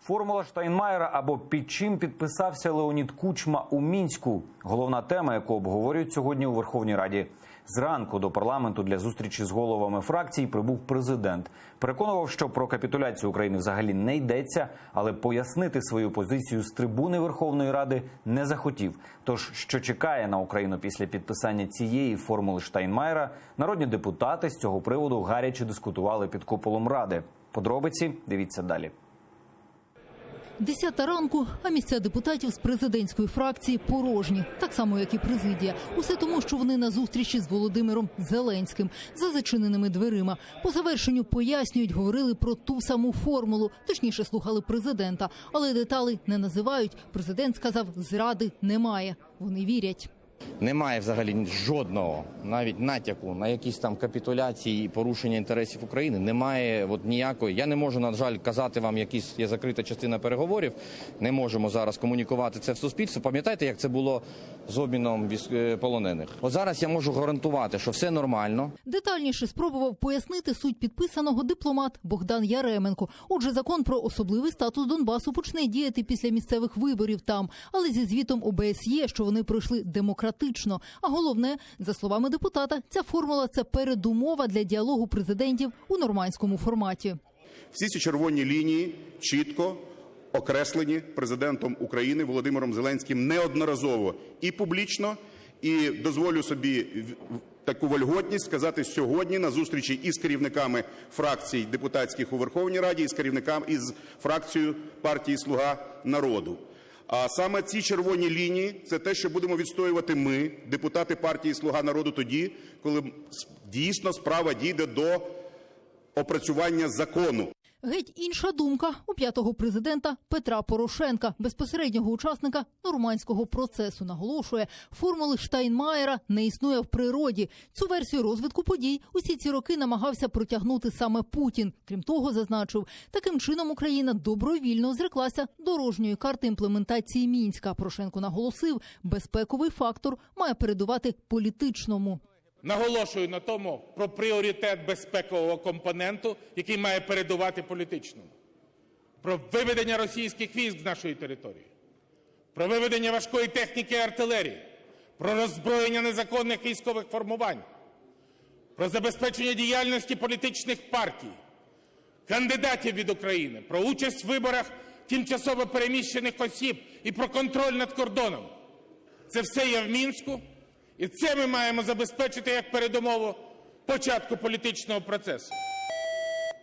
Формула Штайнмаєра або під чим підписався Леонід Кучма у Мінську. Головна тема, яку обговорюють сьогодні у Верховній Раді. Зранку до парламенту для зустрічі з головами фракцій прибув президент. Переконував, що про капітуляцію України взагалі не йдеться, але пояснити свою позицію з трибуни Верховної Ради не захотів. Тож, що чекає на Україну після підписання цієї формули Штайнмаєра, народні депутати з цього приводу гаряче дискутували під куполом Ради. Подробиці дивіться далі. 10 ранку, а місця депутатів з президентської фракції порожні. Так само, як і президія. Усе тому, що вони на зустрічі з Володимиром Зеленським за зачиненими дверима. По завершенню пояснюють, говорили про ту саму формулу. Точніше, слухали президента. Але деталей не називають. Президент сказав, зради немає. Вони вірять. Немає взагалі жодного, навіть натяку на якісь там капітуляції і порушення інтересів України. Немає ніякої. Я не можу, на жаль, казати вам, якісь є закрита частина переговорів. Не можемо зараз комунікувати це в суспільстві. Пам'ятаєте, як це було з обміном полонених? От зараз я можу гарантувати, що все нормально. Детальніше спробував пояснити суть підписаного дипломат Богдан Яременко. Отже, закон про особливий статус Донбасу почне діяти після місцевих виборів там. Але зі звітом ОБСЄ, що вони пройшли демократично. А головне, за словами депутата, ця формула – це передумова для діалогу президентів у нормандському форматі. Всі ці червоні лінії чітко окреслені президентом України Володимиром Зеленським неодноразово і публічно, і дозволю собі таку вольготність сказати сьогодні на зустрічі із керівниками фракцій депутатських у Верховній Раді, і з керівниками із фракцією партії «Слуга народу». А саме ці червоні лінії – це те, що будемо відстоювати ми, депутати партії «Слуга народу», тоді, коли дійсно справа дійде до опрацювання закону. Геть інша думка у п'ятого президента Петра Порошенка, безпосереднього учасника нормандського процесу. Наголошує, формули Штайнмаєра не існує в природі. Цю версію розвитку подій усі ці роки намагався протягнути саме Путін. Крім того, зазначив, таким чином Україна добровільно зреклася дорожньої карти імплементації Мінська. Порошенко наголосив, безпековий фактор має передувати політичному. Наголошую на тому про пріоритет безпекового компоненту, який має передувати політичному. Про виведення російських військ з нашої території. Про виведення важкої техніки і артилерії. Про роззброєння незаконних військових формувань. Про забезпечення діяльності політичних партій, кандидатів від України. Про участь в виборах тимчасово переміщених осіб і про контроль над кордоном. Це все є в Мінську. І це ми маємо забезпечити як передумову початку політичного процесу.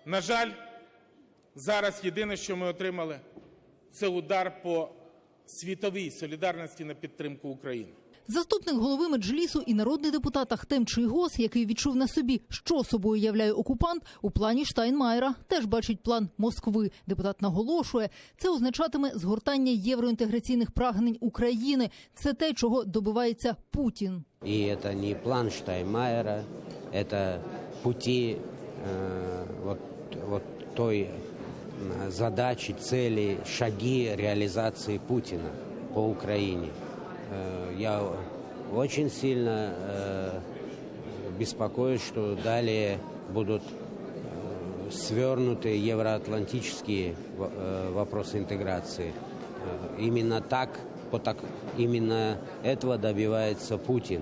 На жаль, зараз єдине, що ми отримали, це удар по світовій солідарності на підтримку України. Заступник голови Меджлісу і народний депутат Ахтем Чийгоз, який відчув на собі, що собою являє окупант, у плані Штайнмаєра теж бачить план Москви. Депутат наголошує, це означатиме згортання євроінтеграційних прагнень України. Це те, чого добивається Путін. І це не план Штайнмаєра, це путі той задачі, цілі, шаги реалізації Путіна по Україні. Я очень сильно беспокоюсь, что далее будут свернуты евроатлантические вопросы интеграции. Именно этого добивается Путин.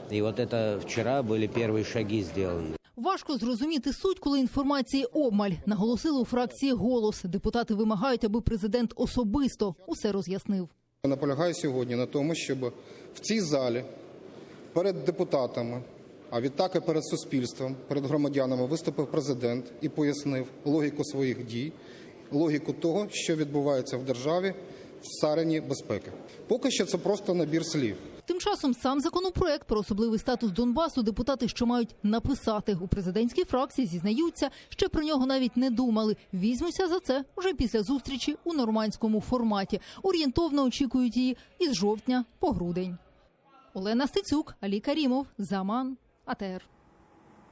И вот это вчера были первые шаги сделаны. Важко зрозуміти суть, коли інформації обмаль, наголосили у фракції «Голос». Депутати вимагають, аби президент особисто усе роз'яснив. Я наполягаю сьогодні на тому, щоб в цій залі перед депутатами, а відтак і перед суспільством, перед громадянами виступив президент і пояснив логіку своїх дій, логіку того, що відбувається в державі в царині безпеки. Поки що це просто набір слів. Тим часом сам законопроект про особливий статус Донбасу депутати ще мають написати. У президентській фракції зізнаються, ще про нього навіть не думали. Візьмуться за це вже після зустрічі у нормандському форматі. Орієнтовно очікують її із жовтня по грудень. Олена Стецюк, Алі Карімов, Заман, АТР.